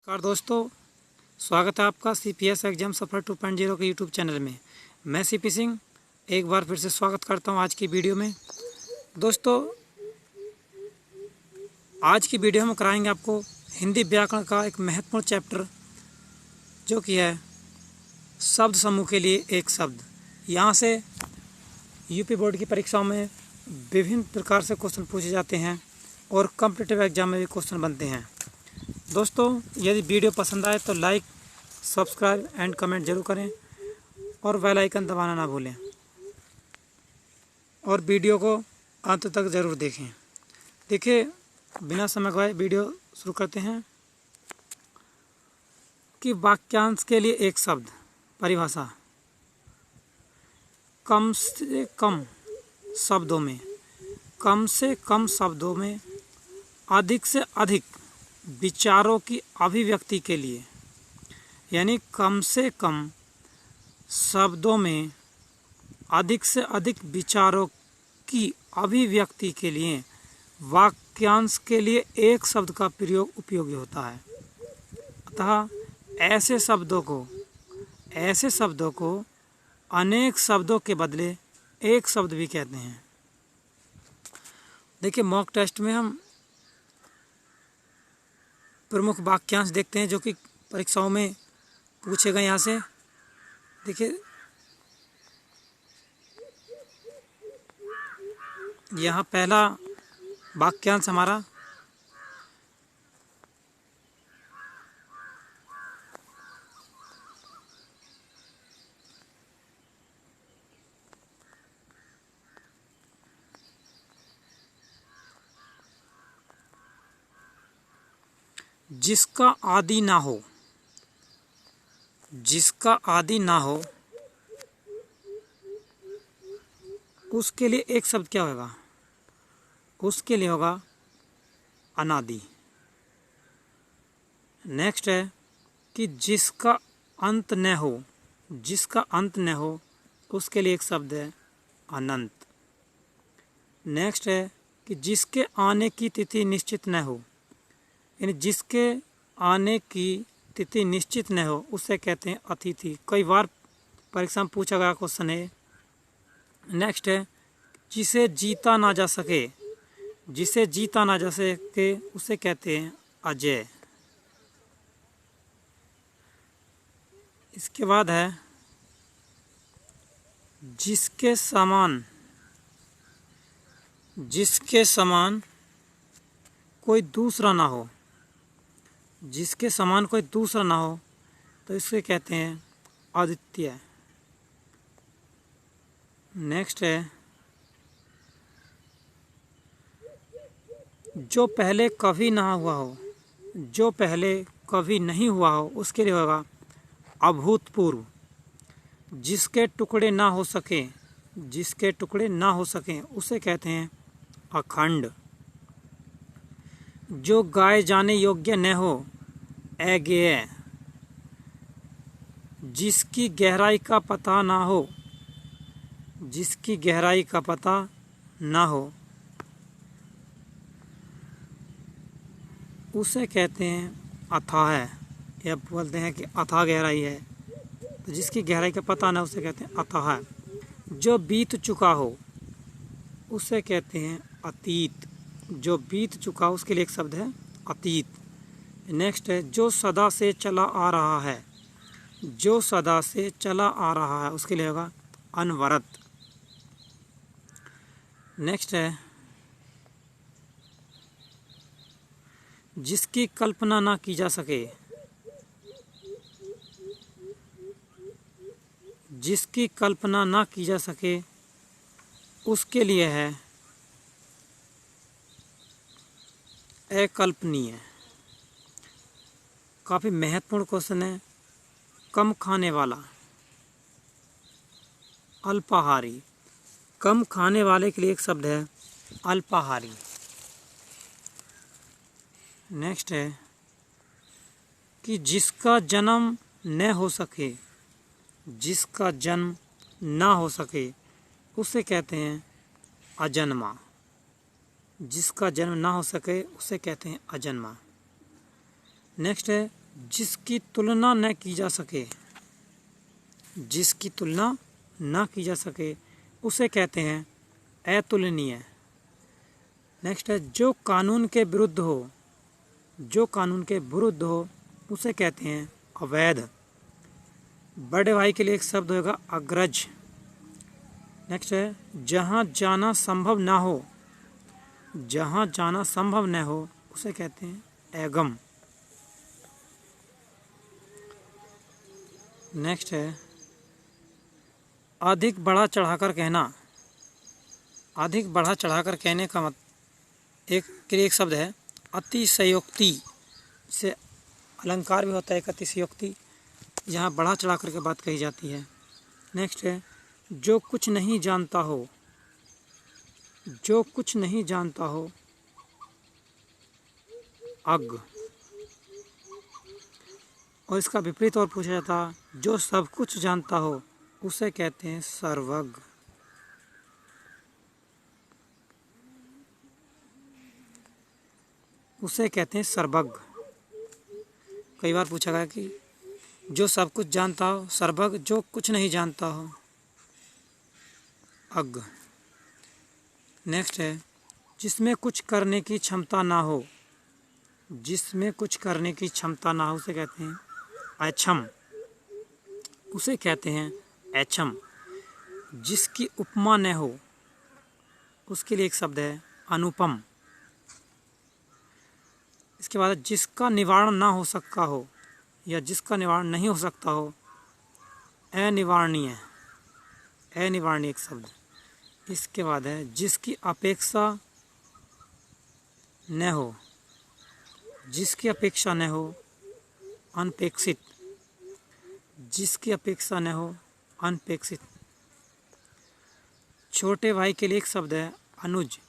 नमस्कार दोस्तों, स्वागत है आपका CPS एग्जाम सफर 2.0 के यूट्यूब चैनल में। मैं CP सिंह एक बार फिर से स्वागत करता हूं आज की वीडियो में। दोस्तों, आज की वीडियो में कराएंगे आपको हिंदी व्याकरण का एक महत्वपूर्ण चैप्टर, जो कि है शब्द समूह के लिए एक शब्द। यहाँ से यूपी बोर्ड की परीक्षाओं में विभिन्न प्रकार से क्वेश्चन पूछे जाते हैं और कॉम्पिटिटिव एग्जाम में भी क्वेश्चन बनते हैं। दोस्तों, यदि वीडियो पसंद आए तो लाइक, सब्सक्राइब एंड कमेंट जरूर करें और बेल आइकन दबाना ना भूलें और वीडियो को अंत तक ज़रूर देखें। देखिए, बिना समय गवाए वीडियो शुरू करते हैं कि वाक्यांश के लिए एक शब्द परिभाषा। कम से कम शब्दों में, कम से कम शब्दों में अधिक से अधिक विचारों की अभिव्यक्ति के लिए, यानी कम से कम शब्दों में अधिक से अधिक विचारों की अभिव्यक्ति के लिए वाक्यांश के लिए एक शब्द का प्रयोग उपयोगी होता है। अतः ऐसे शब्दों को अनेक शब्दों के बदले एक शब्द भी कहते हैं। देखिए, मॉक टेस्ट में हम प्रमुख वाक्यांश देखते हैं जो कि परीक्षाओं में पूछे गए। यहाँ से देखिए, यहाँ पहला वाक्यांश हमारा जिसका आदि ना हो, जिसका आदि ना हो उसके लिए एक शब्द क्या होगा? उसके लिए होगा अनादि। नेक्स्ट है कि जिसका अंत न हो, जिसका अंत न हो उसके लिए एक शब्द है अनंत। नेक्स्ट है कि जिसके आने की तिथि निश्चित न हो, यानी जिसके आने की तिथि निश्चित न हो उसे कहते हैं अतिथि। कई बार परीक्षा में पूछा गया क्वेश्चन है। नेक्स्ट है जिसे जीता ना जा सके, जिसे जीता ना जा सके उसे कहते हैं अजेय। इसके बाद है जिसके समान कोई दूसरा ना हो, जिसके समान कोई दूसरा ना हो तो इसे कहते हैं अद्वितीय। नेक्स्ट है जो पहले कभी ना हुआ हो, जो पहले कभी नहीं हुआ हो उसके लिए होगा अभूतपूर्व। जिसके टुकड़े ना हो सके, जिसके टुकड़े ना हो सके उसे कहते हैं अखंड। जो गाए जाने योग्य न हो अज्ञेय। जिसकी गहराई का पता ना हो, जिसकी गहराई का पता ना हो उसे कहते हैं अथाह। या बोलते हैं कि अथाह गहराई है, तो जिसकी गहराई का पता ना उसे कहते हैं अथाह। जो बीत चुका हो उसे कहते हैं अतीत। जो बीत चुका हो उसके लिए एक शब्द है अतीत। नेक्स्ट है जो सदा से चला आ रहा है, जो सदा से चला आ रहा है उसके लिए होगा अनवरत। नेक्स्ट है जिसकी कल्पना ना की जा सके, जिसकी कल्पना ना की जा सके उसके लिए है अकल्पनीय। काफ़ी महत्वपूर्ण क्वेश्चन है। कम खाने वाला, अल्पाहारी। कम खाने वाले के लिए एक शब्द है अल्पाहारी। नेक्स्ट है कि जिसका जन्म न हो सके, जिसका जन्म ना हो सके उसे कहते हैं अजन्मा। जिसका जन्म ना हो सके उसे कहते हैं अजन्मा। नेक्स्ट है जिसकी तुलना न की जा सके, जिसकी तुलना न की जा सके उसे कहते हैं अतुलनीय। नेक्स्ट है जो कानून के विरुद्ध हो, जो कानून के विरुद्ध हो उसे कहते हैं अवैध। बड़े भाई के लिए एक शब्द होगा अग्रज। नेक्स्ट है जहाँ जाना संभव ना हो, जहाँ जाना संभव न हो उसे कहते हैं एगम। नेक्स्ट है अधिक बढ़ा चढ़ाकर कहना, अधिक बढ़ा चढ़ाकर कहने का एक के लिए एक शब्द है अतिशयोक्ति। इससे अलंकार भी होता है एक अतिशयोक्ति, जहाँ बढ़ा चढ़ा करके बात कही जाती है। नेक्स्ट है जो कुछ नहीं जानता हो, जो कुछ नहीं जानता हो अज्ञ। और इसका विपरीत और पूछा जाता है जो सब कुछ जानता हो उसे कहते हैं सर्वज्ञ। उसे कहते हैं सर्वज्ञ। कई बार पूछा गया कि जो सब कुछ जानता हो सर्वज्ञ, जो कुछ नहीं जानता हो अज्ञ। नेक्स्ट है जिसमें कुछ करने की क्षमता ना हो, जिसमें कुछ करने की क्षमता ना हो उसे कहते हैं अक्षम, उसे कहते हैं अक्षम। जिसकी उपमा न हो उसके लिए एक शब्द है अनुपम। इसके बाद जिसका निवारण ना हो सकता हो या जिसका निवारण नहीं हो सकता हो अनिवारणीय, अनिवारणीय एक शब्द। इसके बाद है जिसकी अपेक्षा न हो, जिसकी अपेक्षा न हो अनपेक्षित, जिसकी अपेक्षा न हो अनपेक्षित। छोटे भाई के लिए एक शब्द है अनुज।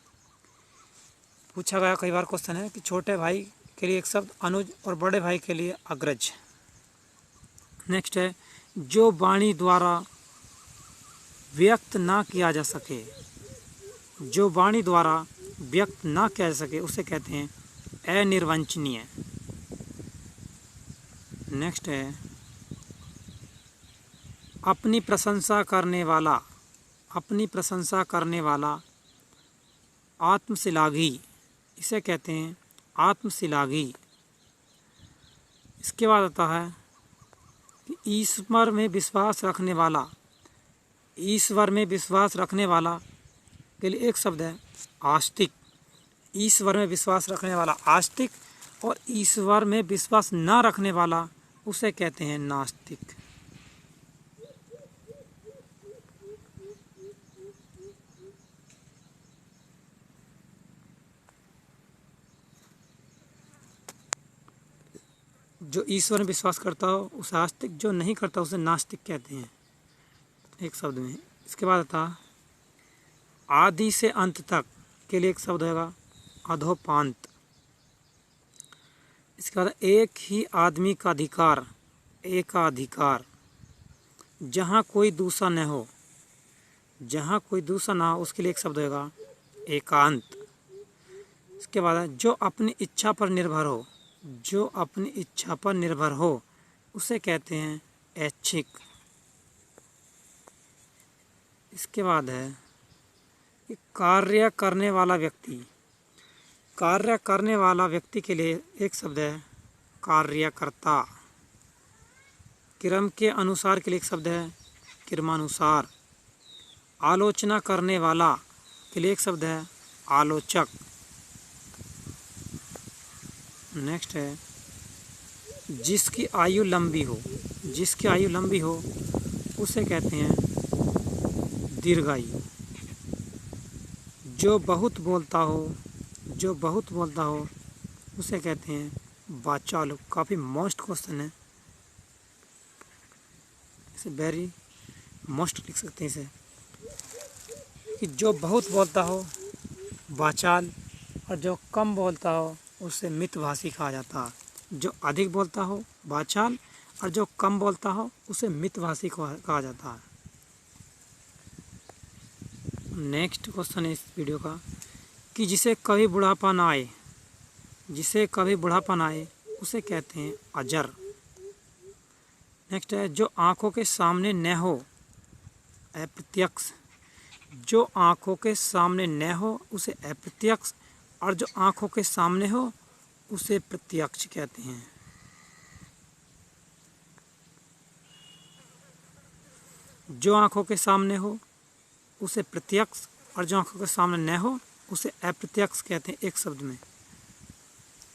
पूछा गया कई बार क्वेश्चन है कि छोटे भाई के लिए एक शब्द अनुज और बड़े भाई के लिए अग्रज। नेक्स्ट है जो वाणी द्वारा व्यक्त ना किया जा सके, जो वाणी द्वारा व्यक्त ना किया जा सके उसे कहते हैं अनिर्वचनीय। नेक्स्ट है अपनी प्रशंसा करने वाला, अपनी प्रशंसा करने वाला आत्मशिलाघी, इसे कहते हैं आत्मशिलाघी। इसके बाद आता है कि ईश्वर में विश्वास रखने वाला, ईश्वर में विश्वास रखने वाला के लिए एक शब्द है आस्तिक। ईश्वर में विश्वास रखने वाला आस्तिक और ईश्वर में विश्वास न रखने वाला उसे कहते हैं नास्तिक। जो ईश्वर में विश्वास करता हो उसे आस्तिक, जो नहीं करता उसे नास्तिक कहते हैं एक शब्द में। इसके बाद आता आदि से अंत तक के लिए एक शब्द होगा अधोपांत। इसके बाद एक ही आदमी का अधिकार, एकाधिकार। जहाँ कोई दूसरा न हो, जहाँ कोई दूसरा ना हो उसके लिए एक शब्द होगा एकांत। इसके बाद जो अपनी इच्छा पर निर्भर हो, जो अपनी इच्छा पर निर्भर हो उसे कहते हैं ऐच्छिक। इसके बाद है कि कार्य करने वाला व्यक्ति, कार्य करने वाला व्यक्ति के लिए एक शब्द है कार्यकर्ता। क्रम के अनुसार के लिए एक शब्द है क्रमानुसार। आलोचना करने वाला के लिए एक शब्द है आलोचक। नेक्स्ट है जिसकी आयु लंबी हो, जिसकी आयु लंबी हो उसे कहते हैं दीर्घायु। जो बहुत बोलता हो, जो बहुत बोलता हो उसे कहते हैं वाचालु। काफ़ी मोस्ट क्वेश्चन है, इसे वेरी मोस्ट लिख सकते हैं इसे कि जो बहुत बोलता हो वाचाल और जो कम बोलता हो उसे मितभाषी कहा जाता है। जो अधिक बोलता हो वाचाल और जो कम बोलता हो उसे मितभाषी कहा जाता है। नेक्स्ट क्वेश्चन है इस वीडियो का कि जिसे कभी बुढ़ापा ना आए, जिसे कभी बुढ़ापा ना आए उसे कहते हैं अजर। नेक्स्ट है जो आंखों के सामने न हो, अप्रत्यक्ष। जो आंखों के सामने न हो उसे अप्रत्यक्ष, और जो आंखों के सामने हो उसे प्रत्यक्ष कहते हैं। जो आंखों के सामने हो उसे प्रत्यक्ष, और जो आंखों के सामने न हो उसे अप्रत्यक्ष कहते हैं, एक शब्द में।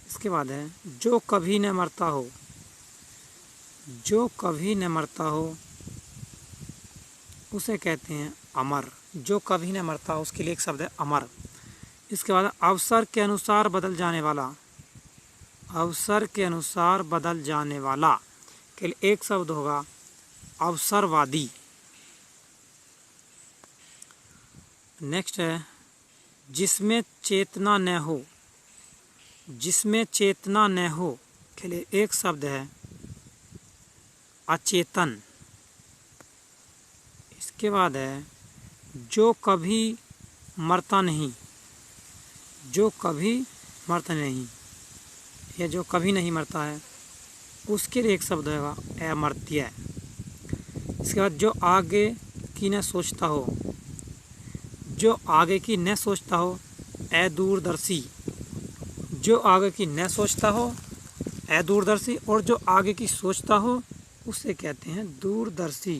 इसके बाद है जो कभी न मरता हो। जो कभी न मरता हो उसे कहते हैं अमर। जो कभी न मरता हो उसके लिए एक शब्द है अमर। इसके बाद अवसर के अनुसार बदल जाने वाला। अवसर के अनुसार बदल जाने वाला के लिए एक शब्द होगा अवसरवादी। नेक्स्ट है जिसमें चेतना न हो। जिसमें चेतना न हो के लिए एक शब्द है अचेतन। इसके बाद है जो कभी मरता नहीं। जो कभी मरता नहीं या जो कभी नहीं मरता है उसके लिए एक शब्द होगा अमर्त्य। इसके बाद जो आगे की न सोचता हो। जो आगे की न सोचता हो अदूरदर्शी। जो आगे की न सोचता हो अदूरदर्शी, और जो आगे की सोचता हो उसे कहते हैं दूरदर्शी।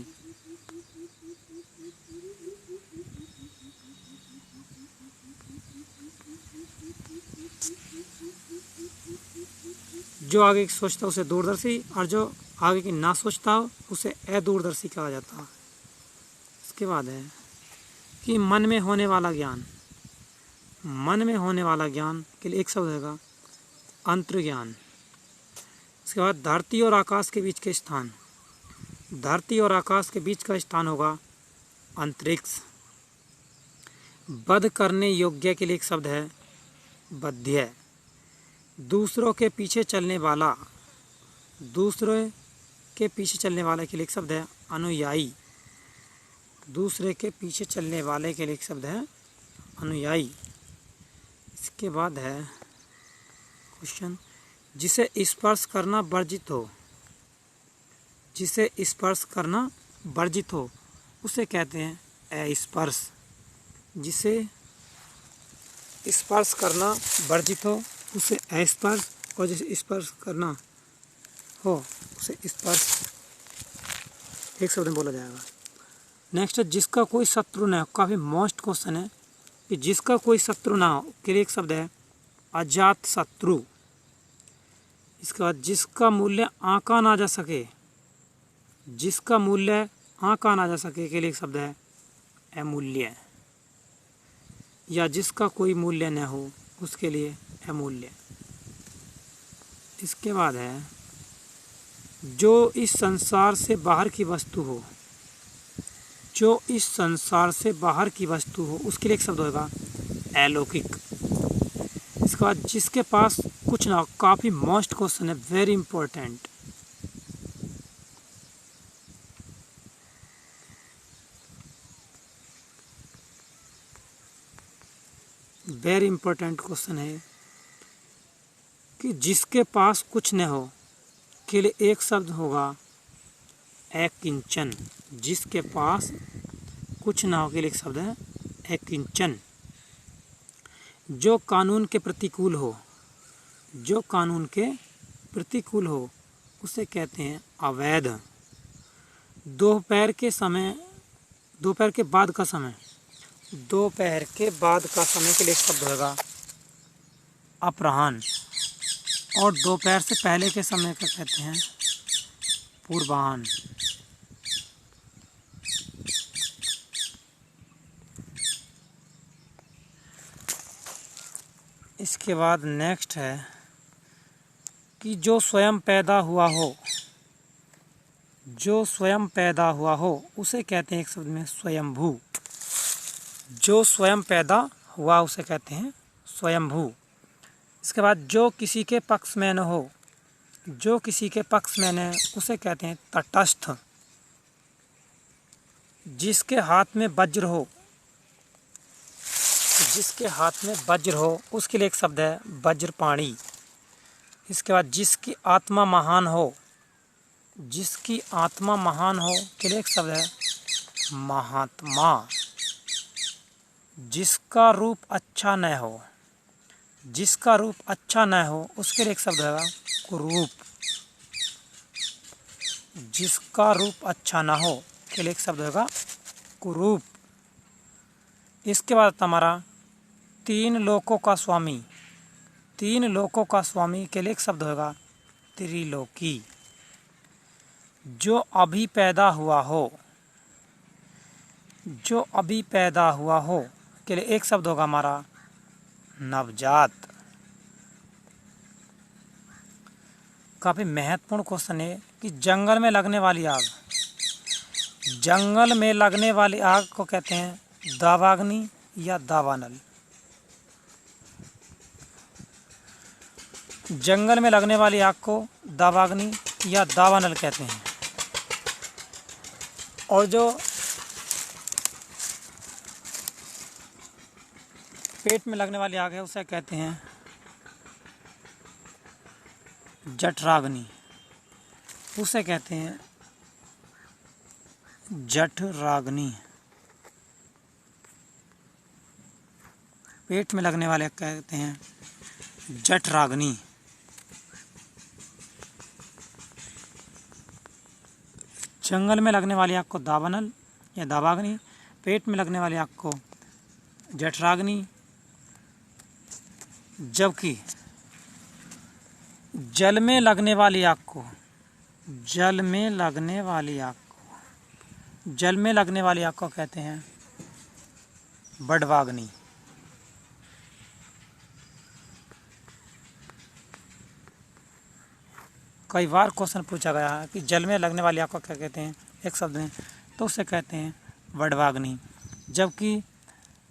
जो आगे की सोचता हो उसे दूरदर्शी, और जो आगे की ना सोचता हो उसे अदूरदर्शी कहा जाता है। इसके बाद है कि मन में होने वाला ज्ञान। मन में होने वाला ज्ञान के लिए एक शब्द होगा अंतर्ज्ञान। इसके बाद धरती और आकाश के बीच के स्थान। धरती और आकाश के बीच का स्थान होगा अंतरिक्ष। वध करने योग्य के लिए एक शब्द है बध्य। दूसरों के पीछे चलने वाला। दूसरे के पीछे चलने वाले के लिए एक शब्द है अनुयायी। दूसरे के पीछे चलने वाले के लिए एक शब्द है अनुयायी। इसके बाद है क्वेश्चन जिसे स्पर्श करना वर्जित हो। जिसे स्पर्श करना वर्जित हो उसे कहते हैं अस्पर्श। जिसे स्पर्श करना वर्जित हो उसे अस्पर्श, और जिसे स्पर्श करना हो उसे स्पर्श एक शब्द में बोला जाएगा। नेक्स्ट है जिसका कोई शत्रु न हो। काफ़ी मोस्ट क्वेश्चन है कि जिसका कोई शत्रु ना हो के लिए एक शब्द है अजात शत्रु। इसके बाद जिसका मूल्य आंका ना जा सके। जिसका मूल्य आंका ना जा सके के लिए एक शब्द है अमूल्य, या जिसका कोई मूल्य न हो उसके लिए अमूल्य। इसके बाद है जो इस संसार से बाहर की वस्तु हो। जो इस संसार से बाहर की वस्तु हो उसके लिए एक शब्द होगा अलौकिक। इसके बाद जिसके पास कुछ ना हो, काफ़ी मोस्ट क्वेश्चन है, very important. Very important question है कि जिसके पास कुछ न हो के लिए एक शब्द होगा अकिंचन। जिसके पास कुछ ना हो के लिए एक शब्द है अकिंचन। जो कानून के प्रतिकूल हो। जो कानून के प्रतिकूल हो उसे कहते हैं अवैध। दोपहर के समय, दोपहर के बाद का समय, दोपहर के बाद का समय के लिए शब्द होगा अपराह्न, और दोपहर से पहले के समय का कहते हैं पूर्वाह्न। इसके बाद नेक्स्ट है कि जो स्वयं पैदा हुआ हो। जो स्वयं पैदा हुआ हो उसे कहते हैं एक शब्द में स्वयंभू। जो स्वयं पैदा हुआ उसे कहते हैं स्वयंभू। इसके बाद जो किसी के पक्ष में न हो। जो किसी के पक्ष में न उसे कहते हैं तटस्थ। जिसके हाथ में वज्र हो। जिसके हाथ में वज्र हो उसके लिए एक शब्द है वज्रपाणी। इसके बाद जिसकी आत्मा महान हो। जिसकी आत्मा महान हो के लिए एक शब्द है महात्मा। जिसका रूप अच्छा न हो, जिसका रूप अच्छा न हो उसके लिए एक शब्द है कुरूप। जिसका रूप अच्छा ना हो के लिए एक शब्द होगा कुरूप। इसके बाद हमारा तीन लोकों का स्वामी, तीन लोकों का स्वामी के लिए एक शब्द होगा त्रिलोकी। जो अभी पैदा हुआ हो, जो अभी पैदा हुआ हो के लिए एक शब्द होगा हमारा नवजात। काफ़ी महत्वपूर्ण क्वेश्चन है कि जंगल में लगने वाली आग, जंगल में लगने वाली आग को कहते हैं दावाग्नि या दावानल। जंगल में लगने वाली आग को दावाग्नि या दावानल कहते हैं। और जो पेट में लगने वाली आग है उसे कहते हैं जठराग्नि, उसे कहते हैं जठराग्नि। पेट में लगने वाले कहते हैं जठराग्नि। जंगल में लगने वाली आग को दावानल या दावाग्नि, पेट में लगने वाली आग को जठराग्नि। जबकि जल में लगने वाली आग को, जल में लगने वाली आग को, जल में लगने वाली आग को कहते हैं बड़वाग्नि। कई बार क्वेश्चन पूछा गया है कि जल में लगने वाली आग को क्या कहते हैं एक शब्द में, तो उसे कहते हैं बड़वाग्नि। जबकि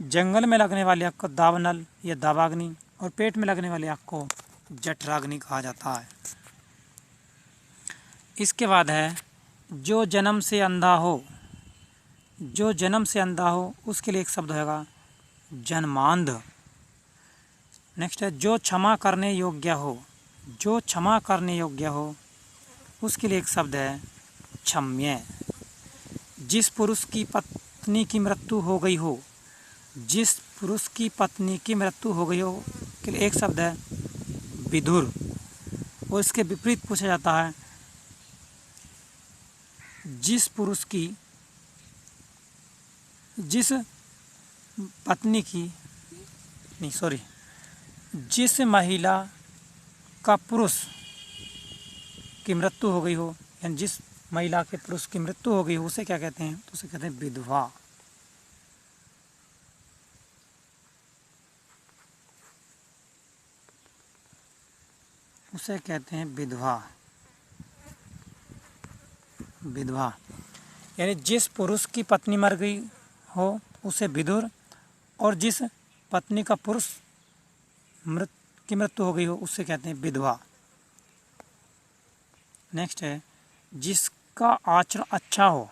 जंगल में लगने वाली आग को दावानल या दावाग्नि और पेट में लगने वाली आग को जठराग्नि कहा जाता है। इसके बाद है जो जन्म से अंधा हो, जो जन्म से अंधा हो उसके लिए एक शब्द होगा जन्मांध। नेक्स्ट है जो क्षमा करने योग्य हो, जो क्षमा करने योग्य हो उसके लिए एक शब्द है क्षम्य। जिस पुरुष की पत्नी की मृत्यु हो गई हो, जिस पुरुष की पत्नी की मृत्यु हो गई हो के लिए एक शब्द है विधुर। और इसके विपरीत पूछा जाता है जिस पुरुष की, जिस पत्नी की नहीं सॉरी जिस महिला का पुरुष की मृत्यु हो गई हो, यानी जिस महिला के पुरुष की मृत्यु हो गई हो उसे क्या कहते हैं, तो उसे कहते हैं विधवा। उसे कहते हैं विधवा। विधवा यानी जिस पुरुष की पत्नी मर गई हो उसे विधुर, और जिस पत्नी का पुरुष की मृत्यु हो गई हो उससे कहते हैं विधवा। नेक्स्ट है जिसका आचरण अच्छा हो,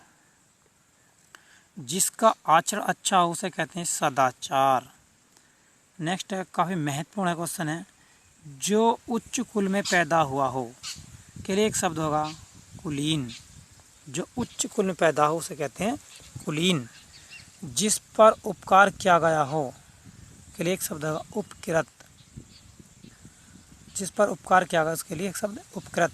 जिसका आचरण अच्छा हो उसे कहते हैं सदाचार। नेक्स्ट है काफ़ी महत्वपूर्ण क्वेश्चन है जो उच्च कुल में पैदा हुआ हो के लिए एक शब्द होगा कुलीन। जो उच्च कुल में पैदा हो उसे कहते हैं कुलीन। जिस पर उपकार किया गया हो के लिए एक शब्द होगा उपकृत। जिस पर उपकार किया गया उसके लिए एक शब्द उपकृत।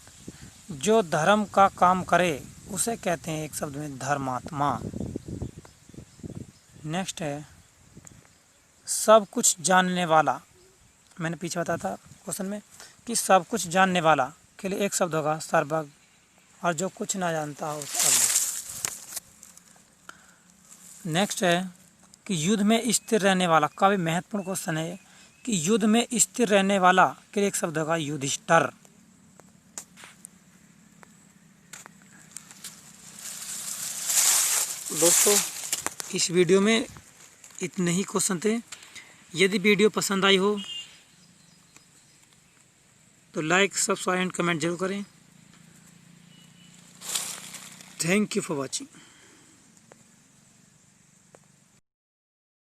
जो धर्म का काम करे उसे कहते हैं एक शब्द में धर्मात्मा। नेक्स्ट है सब कुछ जानने वाला। मैंने पीछे बताया था क्वेश्चन में कि सब कुछ जानने वाला के लिए एक शब्द होगा सर्वज्ञ, और जो कुछ ना जानता हो अज्ञ। नेक्स्ट है कि युद्ध में स्थिर रहने वाला। काफी महत्वपूर्ण क्वेश्चन है कि युद्ध में स्थिर रहने वाला के लिए एक शब्द होगा युधिष्ठिर। दोस्तों इस वीडियो में इतने ही क्वेश्चन थे। यदि वीडियो पसंद आई हो तो लाइक, सब्सक्राइब एंड कमेंट जरूर करें। Thank you for watching.